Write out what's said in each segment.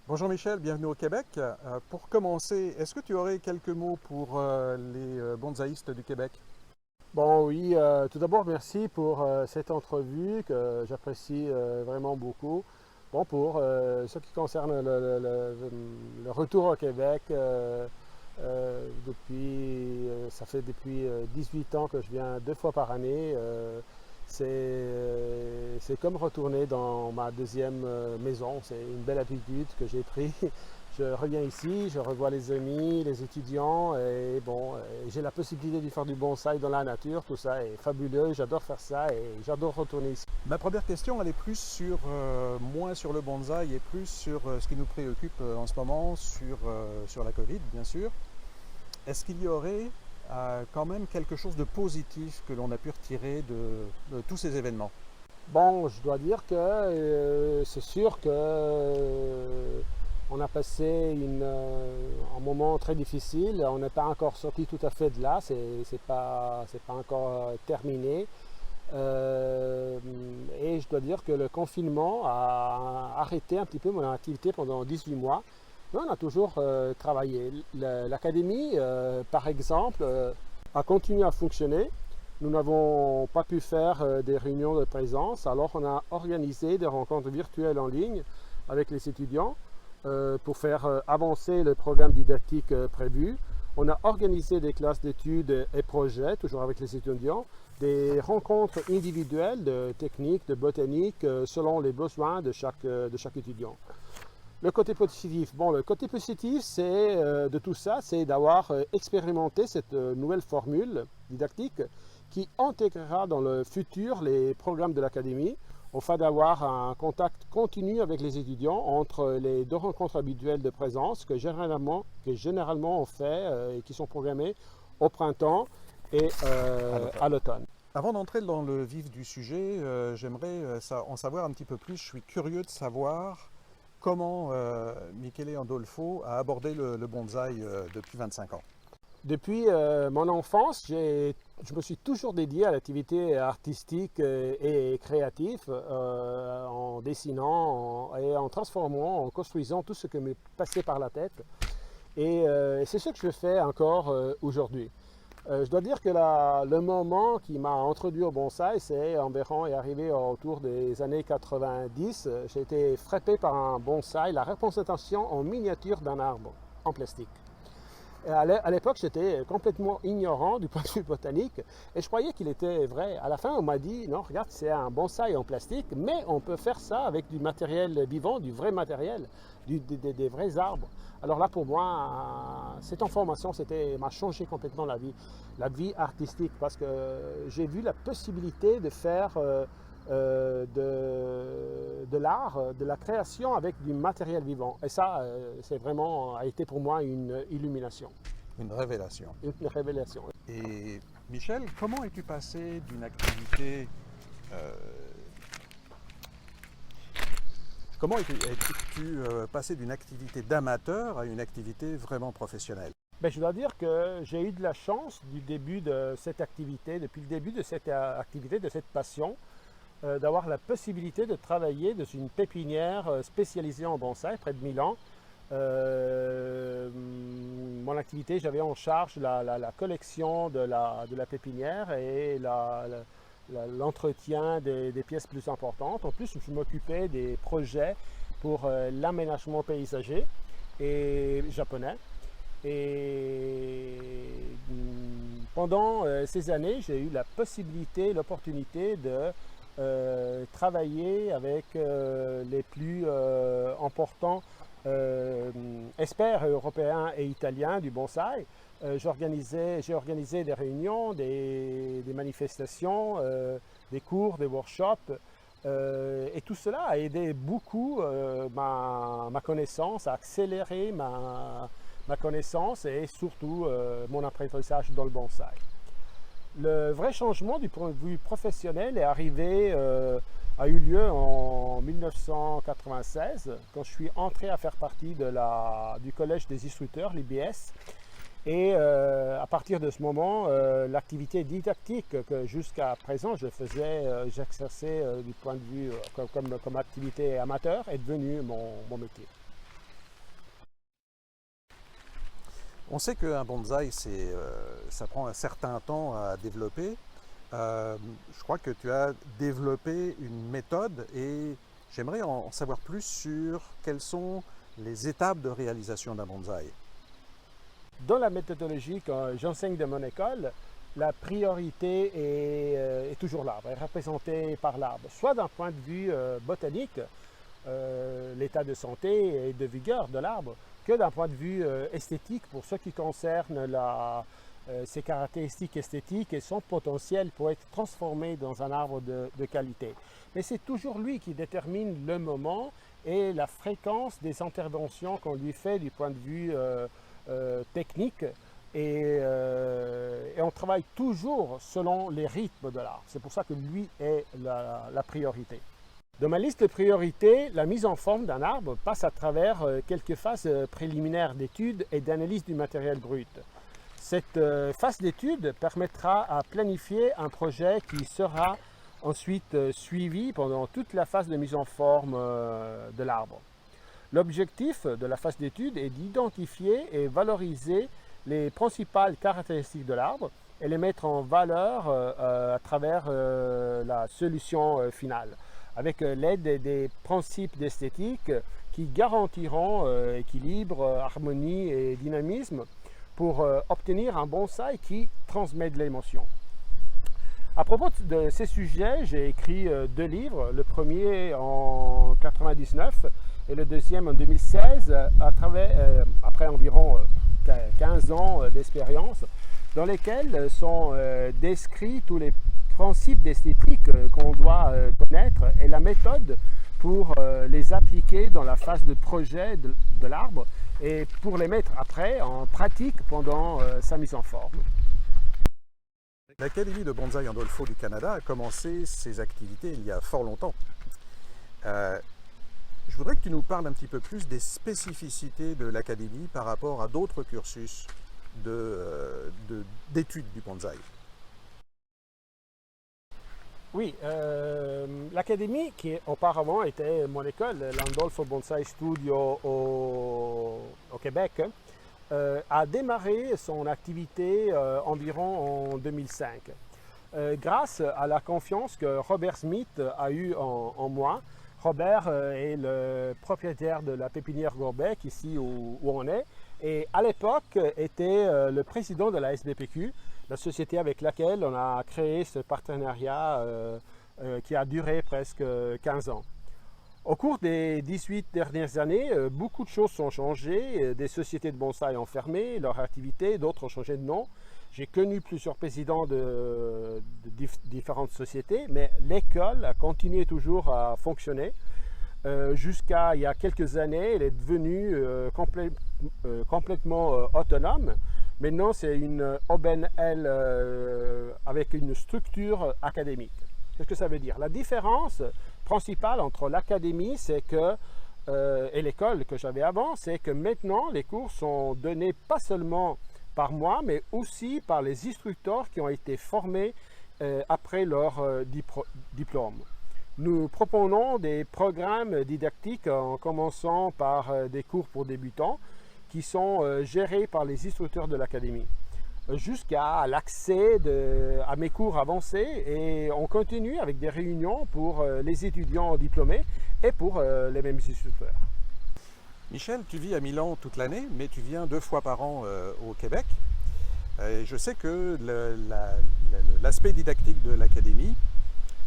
Bonjour Michel, bienvenue au Québec. Pour commencer, est-ce que tu aurais quelques mots pour les bonsaïstes du Québec? Bon, oui, tout d'abord, merci pour cette entrevue que j'apprécie vraiment beaucoup. Bon, pour ce qui concerne le retour au Québec, ça fait depuis 18 ans que je viens 2 fois par année. C'est comme retourner dans ma deuxième maison. C'est une belle habitude que j'ai prise. Je reviens ici, je revois les amis, les étudiants, et bon, j'ai la possibilité de faire du bonsaï dans la nature, tout ça est fabuleux, j'adore faire ça et j'adore retourner ici. Ma première question, elle est plus sur, moins sur le bonsaï et plus sur ce qui nous préoccupe en ce moment, sur la Covid, bien sûr. Est-ce qu'il y aurait quand même quelque chose de positif que l'on a pu retirer de tous ces événements? Bon, je dois dire que c'est sûr que on a passé un moment très difficile, on n'est pas encore sorti tout à fait de là, c'est pas encore terminé. Et je dois dire que le confinement a arrêté un petit peu mon activité pendant 18 mois. Mais on a toujours travaillé. L'académie, par exemple, a continué à fonctionner. Nous n'avons pas pu faire des réunions de présence, alors on a organisé des rencontres virtuelles en ligne avec les étudiants pour faire avancer le programme didactique prévu. On a organisé des classes d'études et projets, toujours avec les étudiants, des rencontres individuelles de technique, de botanique, selon les besoins de chaque étudiant. Le côté positif, bon, le côté positif, c'est de tout ça, c'est d'avoir expérimenté cette nouvelle formule didactique qui intégrera dans le futur les programmes de l'académie, afin d'avoir un contact continu avec les étudiants entre les deux rencontres habituelles de présence que généralement on fait et qui sont programmées au printemps et À l'automne. à l'automne. Avant d'entrer dans le vif du sujet, j'aimerais en savoir un petit peu plus. Je suis curieux de savoir comment Michele Andolfo a abordé le bonsaï depuis 25 ans. Depuis mon enfance, je me suis toujours dédié à l'activité artistique et créative en dessinant et en transformant, en construisant tout ce qui me passait par la tête. Et c'est ce que je fais encore aujourd'hui. Je dois dire que le moment qui m'a introduit au bonsaï, c'est environ est arrivé autour des années 90. J'ai été frappé par un bonsaï, la représentation en miniature d'un arbre en plastique. À l'époque, j'étais complètement ignorant du point de vue botanique et je croyais qu'il était vrai. À la fin, on m'a dit, non, regarde, c'est un bonsaï en plastique, mais on peut faire ça avec du matériel vivant, du vrai matériel, des vrais arbres. Alors là, pour moi, cette information m'a changé complètement la vie artistique, parce que j'ai vu la possibilité de faire de l'art, de la création avec du matériel vivant. Et ça, c'est vraiment, a été pour moi une illumination, Une révélation. une révélation. Et Michel, comment es-tu passé d'une activité euh, comment es-tu passé d'une activité d'amateur à une activité vraiment professionnelle? Ben, je dois dire que j'ai eu de la chance du début de cette activité, depuis le début de cette activité, de cette passion, d'avoir la possibilité de travailler dans une pépinière spécialisée en bonsaï près de Milan. Euh, Mon activité, j'avais en charge la collection de la pépinière et l'entretien des pièces plus importantes. En plus, je m'occupais des projets pour l'aménagement paysager et japonais. Et pendant ces années, j'ai eu la possibilité, l'opportunité de travailler avec les plus importants experts européens et italiens du bonsaï. J'ai organisé des réunions, des manifestations, des cours, des workshops. Et tout cela a aidé beaucoup ma connaissance, a accéléré ma connaissance et surtout mon apprentissage dans le bonsaï. Le vrai changement du point de vue professionnel a eu lieu en 1996, quand je suis entré à faire partie du Collège des instructeurs, l'IBS. Et à partir de ce moment, l'activité didactique que jusqu'à présent j'exerçais du point de vue comme activité amateur est devenue mon métier. On sait qu'un bonsaï, ça prend un certain temps à développer. Je crois que tu as développé une méthode et j'aimerais en savoir plus sur quelles sont les étapes de réalisation d'un bonsaï. Dans la méthodologie que j'enseigne de mon école, la priorité est toujours l'arbre, est représentée par l'arbre, soit d'un point de vue botanique, l'état de santé et de vigueur de l'arbre, que d'un point de vue esthétique pour ce qui concerne ses caractéristiques esthétiques et son potentiel pour être transformé dans un arbre de qualité. Mais c'est toujours lui qui détermine le moment et la fréquence des interventions qu'on lui fait du point de vue technique et on travaille toujours selon les rythmes de l'arbre. C'est pour ça que lui est la priorité. Dans ma liste de priorités, la mise en forme d'un arbre passe à travers quelques phases préliminaires d'études et d'analyse du matériel brut. Cette phase d'étude permettra à planifier un projet qui sera ensuite suivi pendant toute la phase de mise en forme de l'arbre. L'objectif de la phase d'étude est d'identifier et valoriser les principales caractéristiques de l'arbre et les mettre en valeur à travers la solution finale, avec l'aide des principes d'esthétique qui garantiront équilibre, harmonie et dynamisme pour obtenir un bonsaï qui transmet de l'émotion. À propos de ces sujets, j'ai écrit 2 livres, le premier en 1999 et le deuxième en 2016, après environ 15 ans d'expérience, dans lesquels sont décrits tous les principes d'esthétique qu'on doit connaître et la méthode pour les appliquer dans la phase de projet de l'arbre et pour les mettre après en pratique pendant sa mise en forme. L'Académie de Bonsaï Andolfo du Canada a commencé ses activités il y a fort longtemps. Je voudrais que tu nous parles un petit peu plus des spécificités de l'Académie par rapport à d'autres cursus d'études du bonsaï. Oui, l'Académie, qui auparavant était mon école, l'Andolfo Bonsai Studio au Québec, a démarré son activité environ en 2005. Grâce à la confiance que Robert Smith a eue en moi. Robert est le propriétaire de la pépinière Gourbec, ici où on est, et à l'époque était le président de la SBPQ, la société avec laquelle on a créé ce partenariat qui a duré presque 15 ans. Au cours des 18 dernières années, beaucoup de choses ont changé. Des sociétés de bonsaï ont fermé leur activité, d'autres ont changé de nom. J'ai connu plusieurs présidents de différentes sociétés, mais l'école a continué toujours à fonctionner. Jusqu'à il y a quelques années, elle est devenue complètement autonome. Maintenant, c'est une OBNL avec une structure académique. Qu'est-ce que ça veut dire? La différence principale entre l'académie et l'école que j'avais avant, c'est que maintenant, les cours sont donnés pas seulement par moi, mais aussi par les instructeurs qui ont été formés après leur diplôme. Nous proposons des programmes didactiques en commençant par des cours pour débutants qui sont gérés par les instructeurs de l'académie, jusqu'à l'accès à mes cours avancés, et on continue avec des réunions pour les étudiants diplômés et pour les mêmes instructeurs. Michel, tu vis à Milan toute l'année, mais tu viens 2 fois par an au Québec. Je sais que l'aspect didactique de l'académie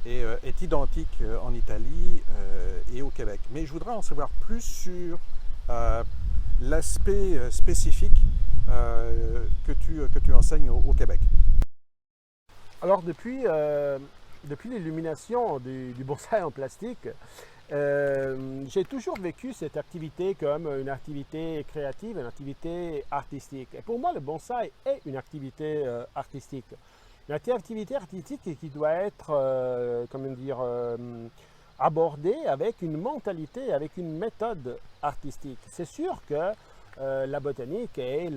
est identique en Italie et au Québec. Mais je voudrais en savoir plus sur l'aspect spécifique que tu enseignes au Québec. Alors depuis l'illumination du bonsaï en plastique, j'ai toujours vécu cette activité comme une activité créative, une activité artistique. Et pour moi, le bonsaï est une activité artistique. Une activité artistique qui doit être, abordée avec une mentalité, avec une méthode artistique. C'est sûr que la botanique et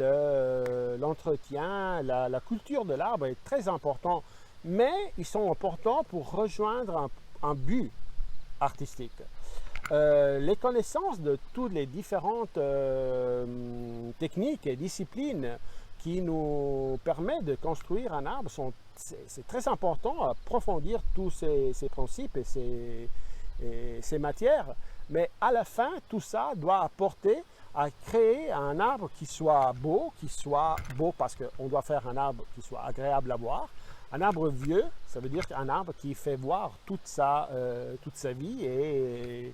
l'entretien, la culture de l'arbre est très important, mais ils sont importants pour rejoindre un but artistique. les connaissances de toutes les différentes techniques et disciplines qui nous permettent de construire un arbre c'est très important à approfondir tous ces principes et ces matières. Mais à la fin, tout ça doit apporter à créer un arbre qui soit beau parce qu'on doit faire un arbre qui soit agréable à voir. Un arbre vieux, ça veut dire un arbre qui fait voir toute sa vie et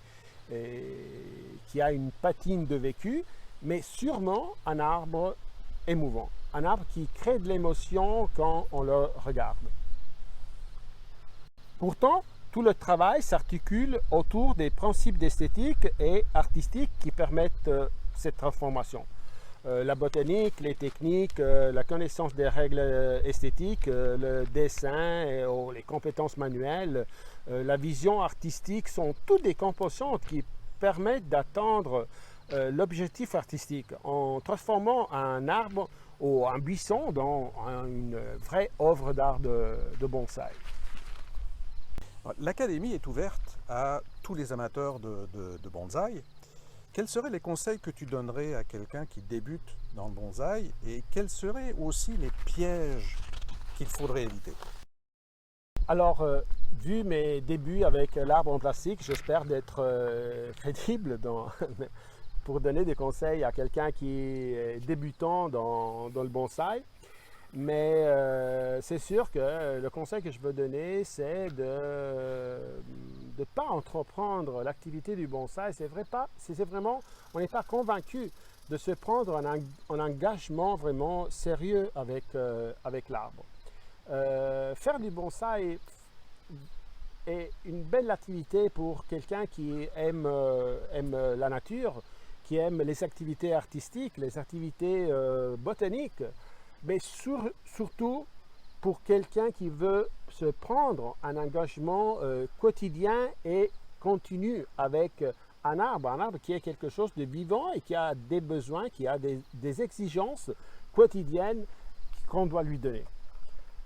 qui a une patine de vécu, mais sûrement un arbre émouvant, un arbre qui crée de l'émotion quand on le regarde. Pourtant, tout le travail s'articule autour des principes d'esthétique et artistique qui permettent cette transformation. La botanique, les techniques, la connaissance des règles esthétiques, le dessin, les compétences manuelles, la vision artistique sont toutes des composantes qui permettent d'atteindre l'objectif artistique en transformant un arbre ou un buisson dans une vraie œuvre d'art de bonsaï. L'académie est ouverte à tous les amateurs de bonsaï. Quels seraient les conseils que tu donnerais à quelqu'un qui débute dans le bonsaï et quels seraient aussi les pièges qu'il faudrait éviter? Alors, vu mes débuts avec l'arbre en plastique, j'espère d'être crédible pour donner des conseils à quelqu'un qui est débutant dans le bonsaï. Mais c'est sûr que le conseil que je veux donner, c'est de ne pas entreprendre l'activité du bonsaï. C'est vraiment, on n'est pas convaincu de se prendre un engagement vraiment sérieux avec l'arbre. Faire du bonsaï est une belle activité pour quelqu'un qui aime la nature, qui aime les activités artistiques, les activités botaniques, mais surtout pour quelqu'un qui veut se prendre un engagement quotidien et continu avec un arbre qui est quelque chose de vivant et qui a des besoins, qui a des exigences quotidiennes qu'on doit lui donner.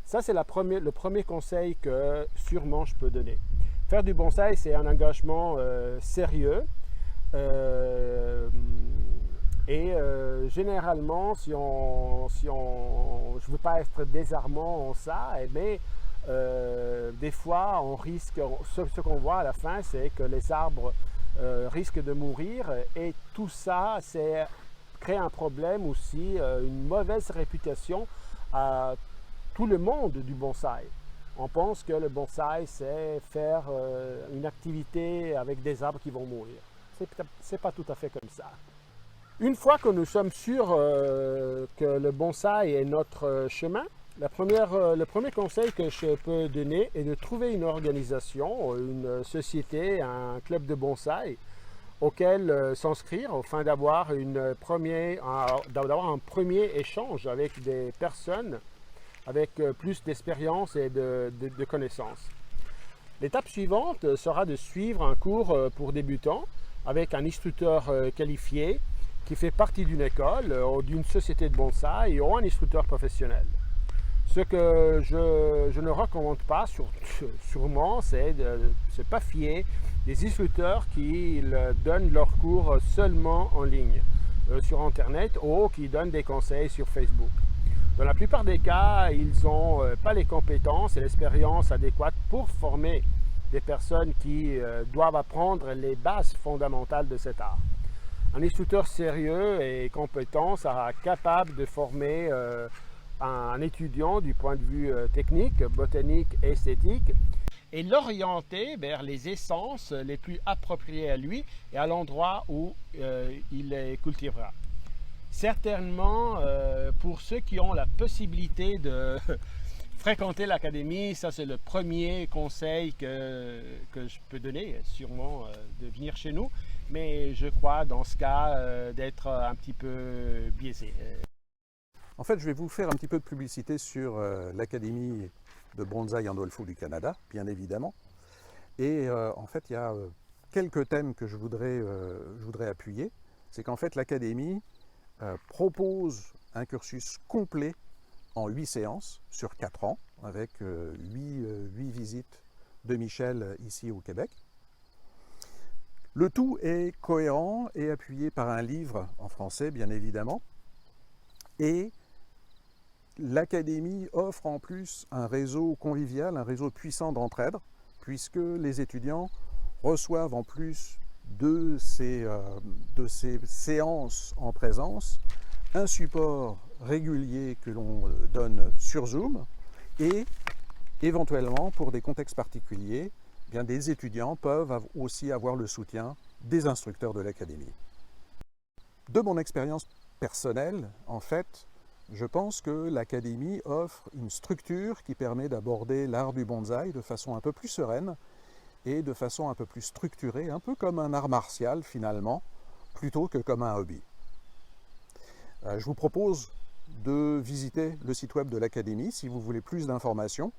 Ça, c'est le premier conseil que sûrement je peux donner. Faire du bonsaï, c'est un engagement sérieux. Généralement, je ne veux pas être désarmant en ça, mais des fois, on risque, ce qu'on voit à la fin, c'est que les arbres risquent de mourir et tout ça, crée un problème aussi, une mauvaise réputation à tout le monde du bonsaï. On pense que le bonsaï, c'est faire une activité avec des arbres qui vont mourir. C'est pas tout à fait comme ça. Une fois que nous sommes sûrs que le bonsaï est notre chemin, le premier conseil que je peux donner est de trouver une organisation, une société, un club de bonsaï auquel s'inscrire afin d'avoir un premier échange avec des personnes avec plus d'expérience et de connaissances. L'étape suivante sera de suivre un cours pour débutants avec un instructeur qualifié qui fait partie d'une école ou d'une société de bonsaï ou un instructeur professionnel. Ce que je ne recommande pas, sûrement, c'est de ne se pas fier des instructeurs qui donnent leurs cours seulement en ligne, sur Internet, ou qui donnent des conseils sur Facebook. Dans la plupart des cas, ils n'ont pas les compétences et l'expérience adéquates pour former des personnes qui doivent apprendre les bases fondamentales de cet art. Un instructeur sérieux et compétent sera capable de former un étudiant du point de vue technique, botanique et esthétique et l'orienter vers les essences les plus appropriées à lui et à l'endroit où il les cultivera. Certainement, pour ceux qui ont la possibilité de fréquenter l'académie, ça c'est le premier conseil que je peux donner, sûrement de venir chez nous, mais je crois dans ce cas d'être un petit peu biaisé. En fait, je vais vous faire un petit peu de publicité sur l'Académie de Bonsaï Andolfo du Canada, bien évidemment. Et en fait, il y a quelques thèmes que je voudrais appuyer. C'est qu'en fait, l'Académie propose un cursus complet en 8 séances sur 4 ans, avec 8 visites de Michel ici au Québec. Le tout est cohérent et appuyé par un livre en français, bien évidemment. Et l'académie offre en plus un réseau convivial, un réseau puissant d'entraide, puisque les étudiants reçoivent en plus de ces séances en présence un support régulier que l'on donne sur Zoom et éventuellement pour des contextes particuliers, eh bien, des étudiants peuvent aussi avoir le soutien des instructeurs de l'académie. De mon expérience personnelle, en fait, je pense que l'académie offre une structure qui permet d'aborder l'art du bonsaï de façon un peu plus sereine et de façon un peu plus structurée, un peu comme un art martial finalement, plutôt que comme un hobby. Je vous propose de visiter le site web de l'académie si vous voulez plus d'informations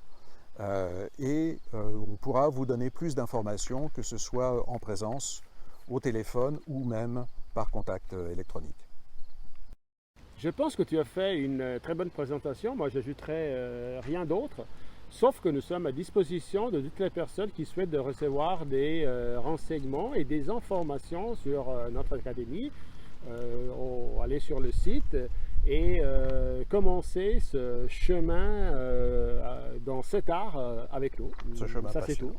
et on pourra vous donner plus d'informations, que ce soit en présence, au téléphone ou même par contact électronique. Je pense que tu as fait une très bonne présentation. Moi, j'ajouterai rien d'autre, sauf que nous sommes à disposition de toutes les personnes qui souhaitent recevoir des renseignements et des informations sur notre académie. Aller sur le site et commencer ce chemin dans cet art avec nous. Ça, c'est tout.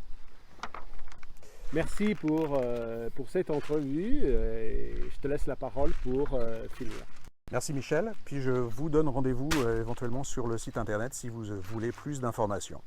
Merci pour cette entrevue et je te laisse la parole pour finir. Merci Michel, puis je vous donne rendez-vous éventuellement sur le site internet si vous voulez plus d'informations.